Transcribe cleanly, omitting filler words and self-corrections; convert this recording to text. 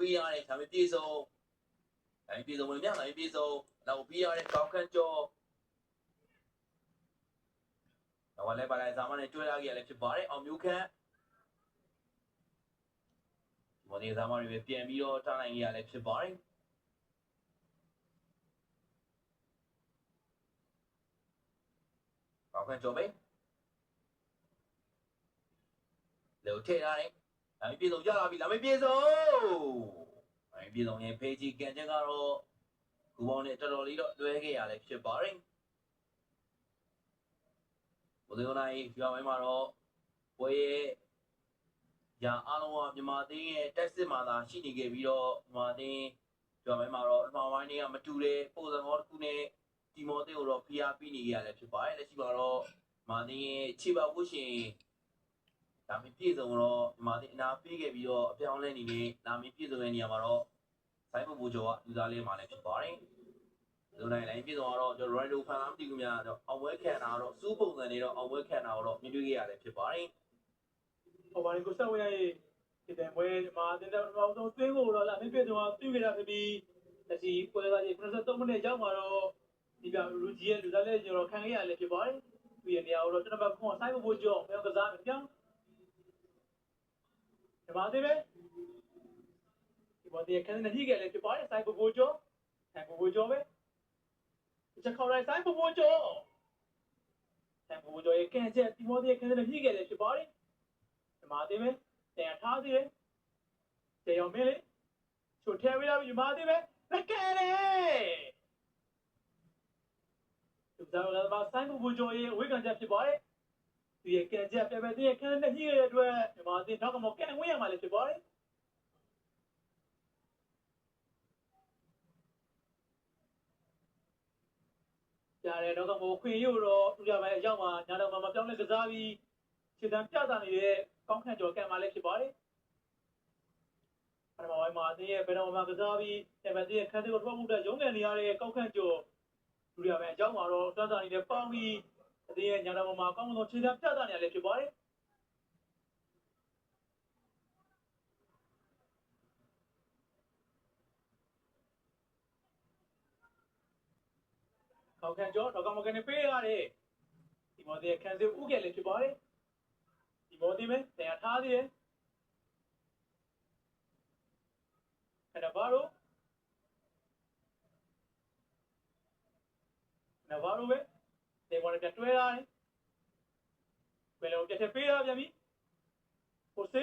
ပေးရတယ်ဒါပေမဲ့ပြေဆုံးဒါပေမဲ့ပြေဆုံးဝင်မြဒါပေမဲ့ပြေဆုံးနောက်ပေးရတဲ့ကောင်းခန့်ကျော်တော့လည်းပါလိုက်စာမနဲ့ကျွဲလာခဲ့ရလည်းဖြစ်ပါတယ်အောင်မျိုးခန့်မော်ဒီစာမတွေပဲပြန်ပြီးတော့ထားနိုင်ခဲ့ရလည်းဖြစ်ပါတယ်ကောင်းခန့်ကျော်ပဲလေထည့်ထားတယ်ဒါပေမဲ့ပြေဆုံးရလာပြီဒါပေမဲ့ပြေဆုံးဒါပေမဲ့ပြေဆုံးရဲ့ဖေးကြီးကန်ချက်ကတော့ကူပေါင်းနဲ့တော်တော်လေးတော့လွဲခဲ့ရလည်းဖြစ်ပါတယ်ဘုဒ္ဓဂုဏ်ကြီးကျွမ်းမှာတော့ဘွဲရဲ့ညာအားလုံးကမြန်မာသင်းရဲ့တက်စစ်မှာသာရှိနေခဲ့ပြီးတော့မြန်မာသင်းကျွမ်းမှာတော့အမှန်ပိုင်းတွေကမတူတဲ့ပုံစံကောတစ်ခုနဲ့ဒီမော်သင်းကိုတော့ဖိအားပေးနေကြရလည်းဖြစ်ပါတယ်လက်ရှိမှာတော့မြန်မာသင်းရဲ့ခြေပေါက်ဝှရှင်ဒါမှပြည့်စုံတော့မြန်မာသင်းအနာပေးခဲ့ပြီးတော့အပြောင်းလဲနေနေနာမည်ပြည့်စုံတဲ့နေရာမှာတော့ဆိုင်းပူကျော်ကလူသားလေးမှာလည်းဖြစ်ပါတယ်လူတိုင်းလည်းပြည့်စုံတော့ကျွန်တော်ရိုင်ဒိုဖန်လားမသိဘူးများတော့အောင်ပွဲခံတာတော့စူးပုံစံနေတော့အောင်ပွဲခံတာတော့မြင်တွေ့ခဲ့ရတယ်ဖြစ်ပါတယ်ဟောပါရင်ကိုဆက်ဝင်ရရဲ့ဒီတန်ပွဲမှာတင်တဲ့အောင်ဆုံးသွင်းကိုတော့လာမင်းပြည့်စုံအောင်ပြုခဲ့တာဖြစ်ပြီးလက်ရှိပွဲစားကြီး93မိနစ်ရောက်မှာတော့ဒီပြရူဂျီရဲ့လူသားလေးကျွန်တော်ခံခဲ့ရလည်းဖြစ်ပါတယ်ဒီနေရာကိုတော့ကျွန်တော်ခွန်ဆိုင်ဖို့ကြောင်းပြောကစားမယ်ပြောင်းဒီမှာသေးပဲဒီပေါ်ဒီခံနေကြီးကလည်းဖြစ်ပါတယ်ဆိုင်ဖို့ကြောင်းဆိုင်ဖို့ကြောင်းပဲချက်ခေါ်လိုက်ဆိုင်ဖို့ကြောင်းဆိုင်ဖို့ကြောင်းရဲ့ကဲချက်ဒီပေါ်ဒီခံနေကြီးကလည်းဖြစ်ပါတယ်ဒီမှာသေးပဲတင်ထားသေးတယ်တေရောမင်းလေးချိုထဲဝေးလာပြီဒီမှာသေးပဲလက်ကဲလေဒီတော့ဘာဆိုင်ဖို့ကြောင်းရဲ့ဝေးကန်ချက်ဖြစ်ပါတယ်ဒီရဲ့ကဲချက်ပြပြတဲ့ခံနေကြီးရဲ့အတွက်ဒီမှာသေးတော့ကမကန်ဝေးရမှာလည်းဖြစ်ပါတယ်ရတယ်တော့ကခွေရုပ်တော့သူကြပိုင်းအရောက်မှာညာတော့မှပြောင်းလဲကစားပြီးခြေတံပြတာနေတဲ့ကောင်းခန့်ကျော်ကန်မှာလည်းဖြစ်ပါတယ်အဲ့မှာဝိုင်းမှာအတင်းရဲ့ဘယ်တော့မှကစားပြီးအဲ့မှာတင်းရဲ့ခန်းသေးကိုထွက်မှုတဲ့ရုံးကန်နေရတဲ့ကောင်းခန့်ကျော်သူကြပိုင်းအရောက်မှာတော့စွမ်းစားနေတဲ့ပေါင်းပြီးအတင်းရဲ့ညာတော့မှကောင်းဆုံးခြေတံပြတာနေရလည်းဖြစ်ပါတယ်ကောင်းခန့်ကျော်တော့ကမကနေပေးရတယ်ဒီမော်ဒီခန်းသေးဥကလည်းဖြစ်ပါတယ်ဒီမော်ဒီမဲ့တရားထားသေးတယ်နဗာရိုပဲဒီပေါ်နဲ့တွဲလာတယ်ဘယ်လိုပြတ်ပေးရပြန်ပြီဟိုစေ